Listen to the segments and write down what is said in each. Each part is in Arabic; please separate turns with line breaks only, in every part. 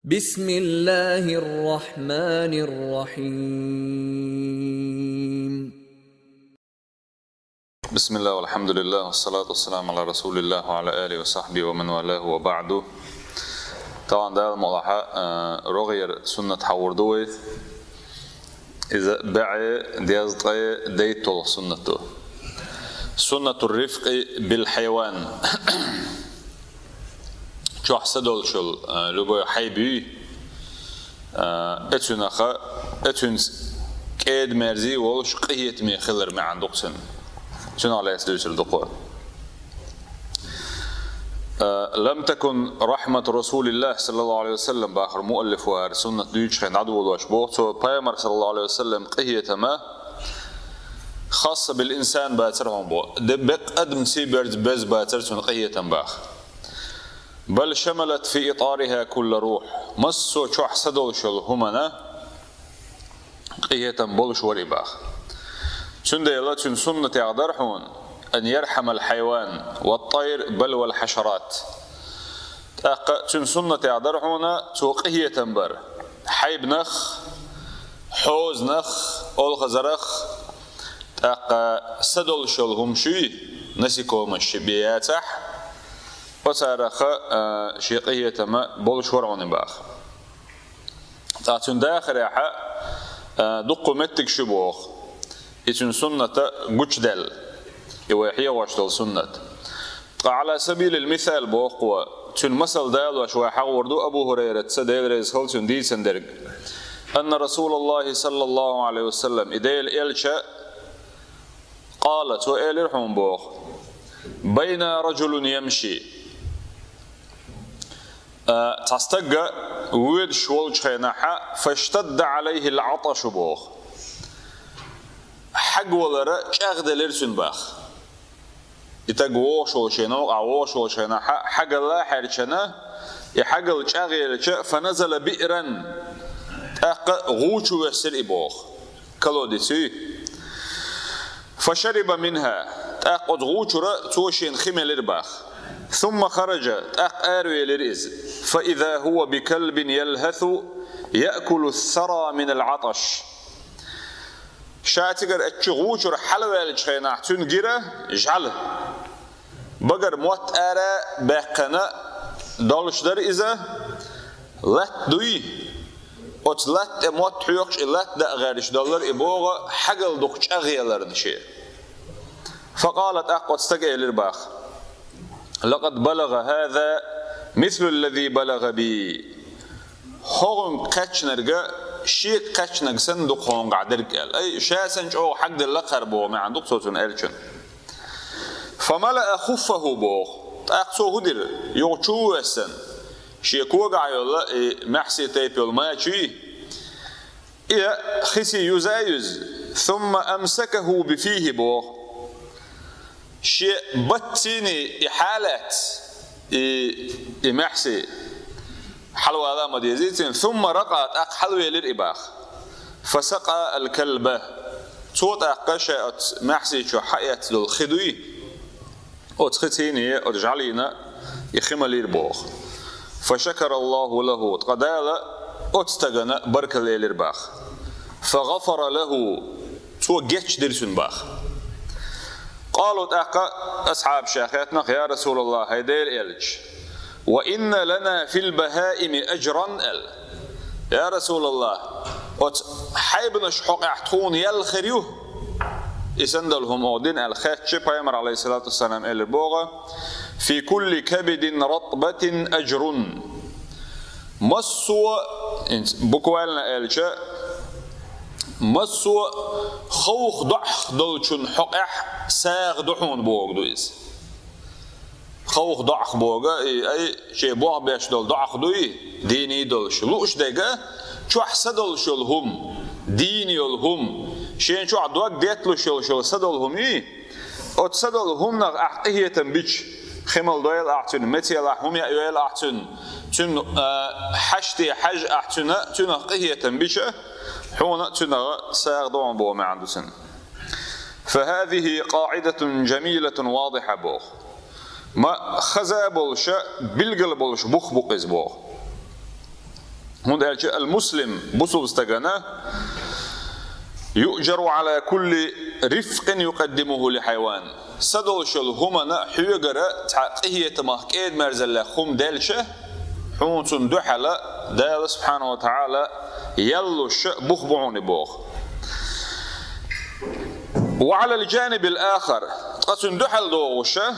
بسم الله الرحمن الرحيم.
بسم الله والحمد لله والصلاة والسلام على رسول الله وعلى آله وصحبه ومن والاه وبعده. طبعا ده الموضوع رغير سنة حوردوه إذا باع ديازطي ديتو سنته سنة الرفق بالحيوان شو حسدول شل لبو حيبي اتنخا اتنس كيد مرزي ولش قيت مي خلر ما عندك سن شنو على يسلوش الدقوة لم تكن رحمة رسول الله صلى الله عليه وسلم باخر مؤلف وار سنة ديوش خين عدو الواش بوغتو بايمر صلى الله عليه وسلم قيت ما خاصة بالإنسان باترهم بو دبق أدم سيبرز بز باترسون قية باخ بل شملت في إطارها كل روح مسو شو حسدول شل همنا قية بولش ورباخ شن ديلاتون سنة يقدرحون أن يرحم الحيوان والطير بل والحشرات تن سنة يقدرحون توقية بر حيب نخ حوز نخ أول خزرخ سدول شل هم شوي نسيكو مشبياتح وصارخ شيقية ما بولش ورعون باخ تاتون داخل يحا دقو متك شبوخ يتون سنة قجدل يوحيا واشتل سنة على سبيل المثال بوخ تون مسل دال وشوى حوردو أبو هريرة سديل ريز خلتون دي سندرق أن رسول الله صلى الله عليه وسلم إديل إلشا قالت وإيل رحم بوخ بين رجل يمشي تستقى ويد شوالج خيناحا فاشتد عليه العطش بوخ حق ولرا شاغد لرسن باخ يتقوش وشينو عوش وشيناحا حق الله حرشنا يحق الشاغل فنزل بئرا غوش ويسر بوخ كالوديسي فشرب منها تأقد غوشرة توشين خمل الباخ ثم خرج أروي للرئز فإذا هو بكلب يلهث يأكل الثرى من العطش شاتقر اتشغوشر حلوة لشخيناح تنقره جعله بقر موت آراء باقنا دالش در إذا لات دوي ات لات موت حيوكش لات دا غيرش دالر إبوغا حقل دوكش أغيالر نشير فقالت أقوى استقعي للباخ لقد بلغ هذا مثل الذي بلغ بي هون قچنرغا شي قچنغ صندوق هون قعدرك اي شاسن جو حق اللقر بو ما عندك صوتن الچن فملأ خفه بو اقصو هدر يوچو وسن شي كوغا يلا محسي تيبل ما شي يا خسي يزايز ثم امسكه بفيه بو شيء بتيني إحالات إمحسي حلوة هذا ما ديزيتين ثم رقت حلوة للإباخ فسقى الكلبة صوت أقشة محسي شو حياة للخدوي أتختيني أرجعلينا يخيم للبوخ فشكر الله له قدال أتستغنى بركة للإرباخ فغفر له تو جيتش درسون باخ قالوا أصحاب شيخاتنا يا رسول الله هيدير إلج وإن لنا في البهائم أجرا يا رسول الله حيبنا شحق احتون يلخريوه إسندلهم أودين الخاتش بيامر عليه الصلاة والسلام البوغة في كل كبد رطبة أجر مصو بكوالنا إلجا مصو خوخ ضح دلشن حقح ساغ دحون بوغ دويس خوخ ضح بوغا اي شي بوغ بيش دل ضح دوي ديني دلش لوش ديغا شو حسدل شلهم ديني الهم شين شو عدوك ديتلو شل سدلهم اي اتسدلهم نغ احقية بيش خمال دويل احتن متيل احهم يأيويل احتن تن حشتي حج احتن تن احقية بيش حونا تنغ ساغ دوان بو ما عنده سن فهذه قاعدة جميلة واضحة بوخ ما خزا بولش بالقل بولش بوخ بوخ بوخ هون قال المسلم بصل استجنا يؤجر على كل رفق يقدمه لحيوان صدل شل هما حيجرا تعقيه تماكيد مرزل خم دالشه حونتون دحلا دال سبحانه وتعالى يلوش بخبعون بوخ. وعلى الجانب الآخر قد دحل دوغشه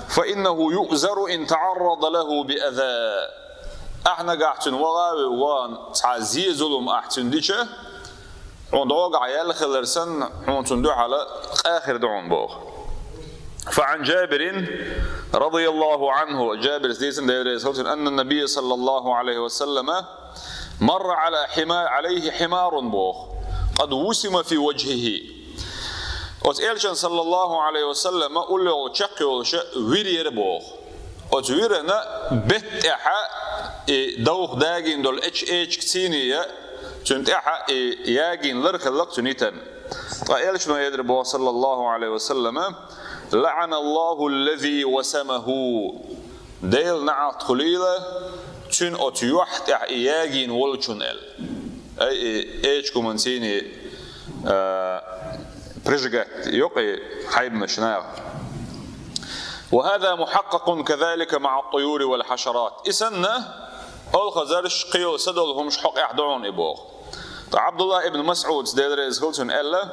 فإنه يؤزر إن تعرض له بأذى. احنا قاعدين وغاوي وان تعزي ظلم احتن ديشه وندوق عيال خلرسن حونتون دحلا آخر دعون بوخ. فعن جابر رضي الله عنه جابر سديسن أن النبي صلى الله عليه وسلم مر عليه حمار بوخ قد وسم في وجهه. وتقالشن صلى الله عليه وسلم قل له شقي ويرير بوخ وتويرنا بتحا دوخ داجين دول اتش كتينية تنتحا ياجين لرخلق تنيتن. فقالشن يدربه صلى الله عليه وسلم لعن الله الذي وسمه ديل نعت خليلة تن أتيوحت ياجين ولشن اي كومنسيني برجعت يقي حيب مشناغ. وهذا محقق كذلك مع الطيور والحشرات. إسنا الخزرش قيل سدلهم شحق يحضرون إبوغ. عبد الله ابن مسعود ديدريز هلتون ألا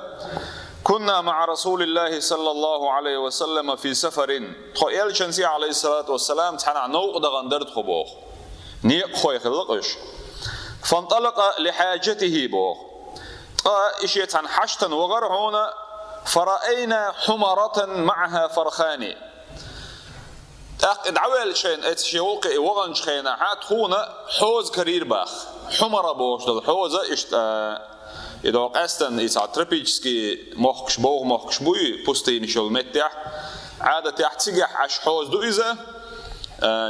كنا مع رسول الله صلى الله عليه وسلم في سفر تخيل شنسي عليه الصلاة والسلام تحنع نوق دغندرت خبوغ نيق خوي خلقش فانطلق لحاجته بوغ إشيت عن حشتا وغرعونا فرأينا حمرة معها فرخان دعوال شين اتشيولق وغنش خينا حات خونا حوز كرير باخ حمرة بوش الحوزة إذا قاستن إذا تربيجسكي مخش بوغ مخش بوي بوستين شول متح عادة تحتجح عش حوز دو إذا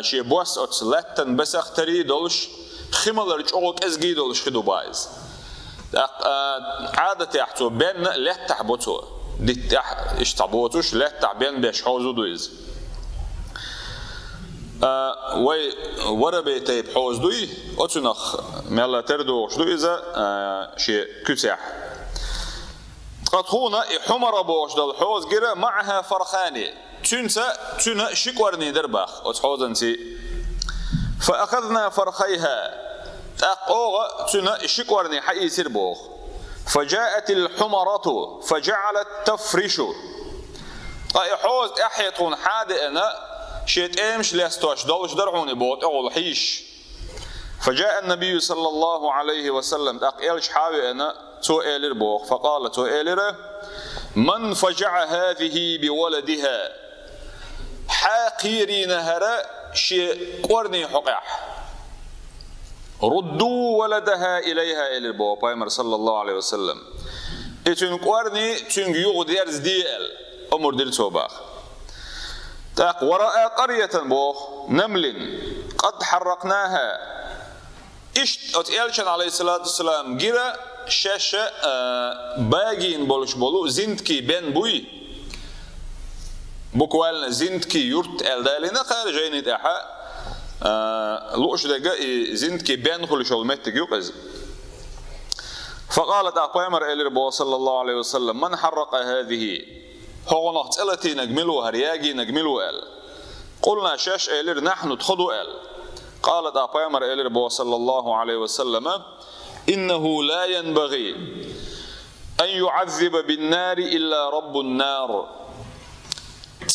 شي بوس أتسلتن بس أختري دولش خمال رجعوك أزجي دولش خدو بايز عادة يحتو بين لا تحبطو دي اشتعبوتوش لا تعبين بيش حوزو دو إذا وي وربي تيب حوز دوي أتنخ ملا تردو شدو إذا شيء كتاح قد خونا حمر بوش دل حوز جرا معها فرخاني تنا شكورني درباخ أتحوزنتي فأخذنا فرخيها تأقوغ تنا شكورني حي سربوخ فجاءت الحمرة فجعلت تفرش حوز أحيطون حادئنا شيت امش لاستوش دولش درعوني بوت اول حيش. فجاء النبي صلى الله عليه وسلم اقيلش حاوي انا تو ايلر بوخ فقال تو ايلر من فجع هذه بولدها حاقيري نهر شي قرني حقح ردوا ولدها اليها ايلر بوخ بايمر صلى الله عليه وسلم اتن قرني تن يغدير ديال امر دير توباخ. ورأى قرية بوخ نمل قد حرقناها اشت اتقالشن عليه الصلاة والسلام جرى شاشة باجين بولش بولو زندكي بين بوي بوكوالنا زندكي يرت الدالنا خارجين دحا لوش دقا زندكي بين خلش المتك يقز. فقالت أقوامر إلي صلى الله عليه وسلم من حرق هذه هو نحت التي نجملوا هرياجي نجملوا ال قلنا شاش إلير نحن تخذوا ال. قالت أبامر إلير صلى الله عليه وسلم إنه لا ينبغي أن يعذب بالنار إلا رب النار.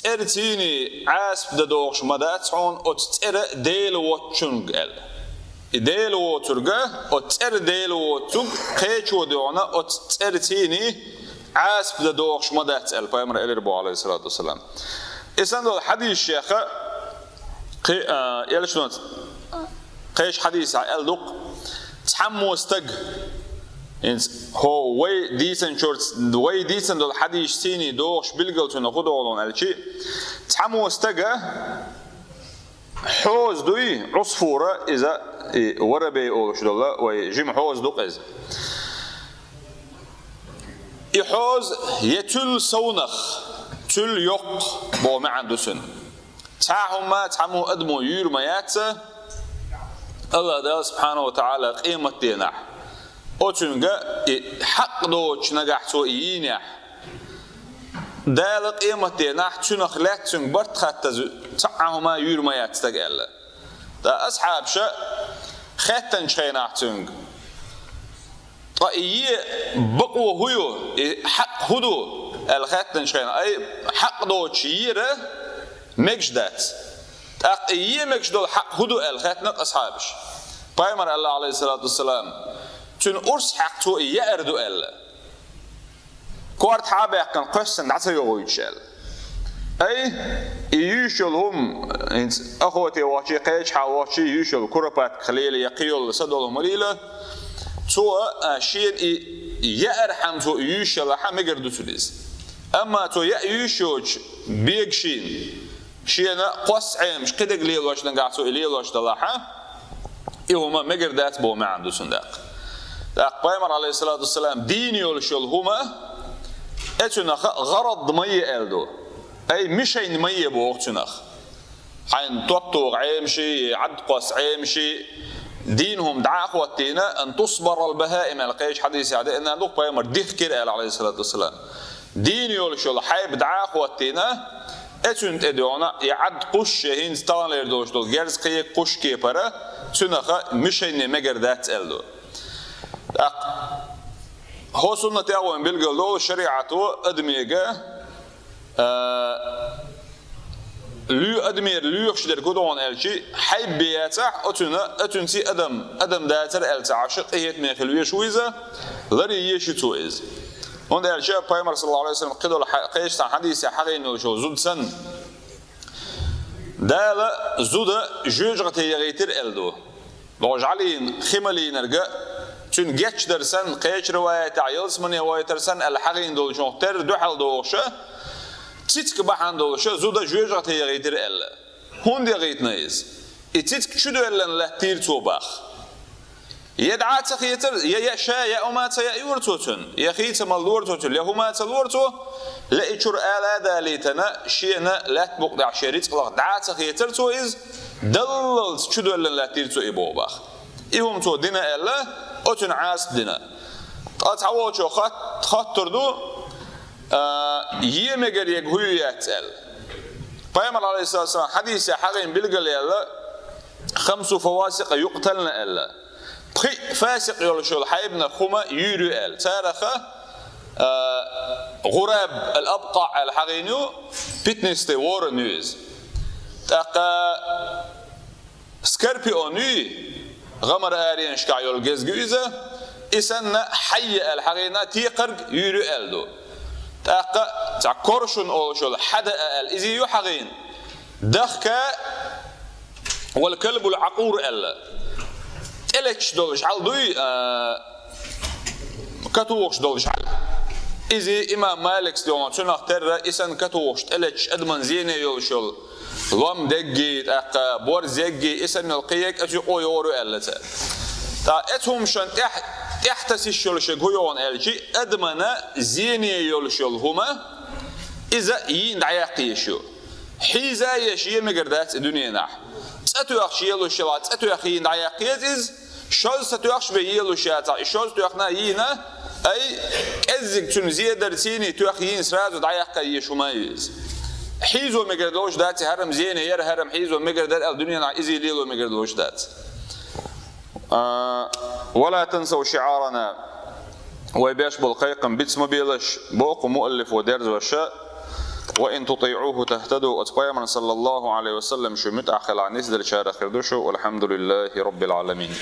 ترتيني عاسب ددوغش مداتعون أتتر ديل واتشنج ال ديل واترجه أتتر ديل واترج قيش ودعنا أتترتيني عاسب ددوغش مدات ال بامر إلير عليه الصلاة والسلام. إسان دول حديث الشيخ يلشون قيش حديث عال دوق تحمو استج هو وي ديسن شورتس وي ديسن دول حديث سيني دوغش بلغلتو نقودو على شيء تحمو استج حوز دوي عصفورة إذا وربي أو شو دولا ويجيم حوز دوق إذا يحوز يتل سونخ تل يق بو ما عنده سن تاعهم ما تعمو ادمو يور ما ياتسا الله ده سبحانه وتعالى قيمة دينا أتونجا حق دوش نجح تو ينيح دال قيمة دينا تونخ لا تونج برت خات تعهما يرمى يتستقل ده أصحاب شا خاتن شينا تونج طيب بقوا هو حق هدو الخاتن شينا أي حق دوش يره مجدات أقيم مجدول حق هدو الخاتن أصحابش بايمر الله عليه الصلاة والسلام تون أرس حق تو يأردو ألا كوارت حابة كان قسن عطا يغويتشال أي يوشل هم أخوتي واشي قيش حواشي يوشل كربات خليل يقيل صدول مليلة تو شين يأرحم تو يوشل حم يقردو تليز أما تو يوشوش بيقشين شينا قص عيمش قدق ليلوش نقعتو إليلوش دلاحة إيهما مقردات بو ما عنده سنداق داق بايمر عليه الصلاة والسلام دين يولشل هما اتنخ غرض مي ألدو أي مشين مي بو اتنخ حين توطوغ عيمشي عد قص عيمشي دينهم دعا أخواتينا أن تصبر البهائم القيش حديث عدي إن عندك بايمر ديخ كير عليه الصلاة والسلام دين يولشل حيب دعا أخواتينا اتنت ادونا يعد قش هين ستانلر دوشتول جرز قي قش كيبره تنخ مشين مقردات ألدو هو سنة أول بالقلو شريعته أدميجا لو أدمير لو يخشدر كدون ألشي حيب بياتح أتنسي أدم داتر ألتع عشق إيهت ميخلوية شويزة لري يشتو إز هون ألشي بايمر صلى الله عليه وسلم قدو قيشتان حديثي حقين وشو زود سن دالا زود جوجغتي يغيتر ألدو لوج علين خمالين أرقى تون جيتش درسن قيش رواية عيلس من رواية درسن الحقين دول شوختر دو حال دوغشة تيتك بحان دوغشة زودا جوجغ تيغيتر ألا هون دي غيت نايز تيتك شدو ألن له تير توباخ يدعى تخيتر يا شا يا أماتا يا يورتوتن يا خيت مالورتوتن يا هماتا لورتو لا إشور آلا داليتنا شينا لا تبقى شريط الله دعى تخيتر تو إز دلل شدو ألن له تير تو إبوباخ إيهم تو دينا ألا أتن عاس دينا أتعوض خاطر دو يمجر يجهويات ال بايمر عليه الصلاة والسلام حديث حقين بالقل يلا 5 فواسق يقتلن الا فاسق يولشول حيبنا خما يورو ال تارخ غراب الأبقع الحقينيو بيتنستي وور نيوز تاقا سكربي أوني غمر آرين شكايول جزجوزة إسن حي الحقينا تيقرق يورو ألدو تاقا تعكرشون أولشول حدا الإزي يحقين دخكا والكلب العقور ألا إلكش دولش عالدوي كتوش دولش عال إزي إمام مالك سدوما تنخ ترى إسن كتوش إلكش أدمن زيني يولشول لوم دقي تاقا بور زيجي إسن القيك أتيقو يورو ألا تا اتهم شن احتسي شلشك هيون الجي ادمنا زيني يولشل هما اذا يندعيقي شو حيزا يشي مقردات الدنيا نح تاتو يخشي يلوشلات تاتو يخي يندعيقي از شوز تاتو يخش بيلوشات شوز تو يخنا يينا اي ازك تن زيادر تيني تو يخي ينسراز ودعيقي يشو مايز حيزو مقردوش داتي هرم زيني ير هرم حيزو مقردات الدنيا نح ازي ليلو مقردوش دات ولا تنسوا شعارنا ويباش بالقيقم بيتسم بيلش بوق مؤلف ودرز وشاء وإن تطيعوه تهتدوا أتقيما صلى الله عليه وسلم شو متأخل عن نسدر شارخ والحمد لله رب العالمين.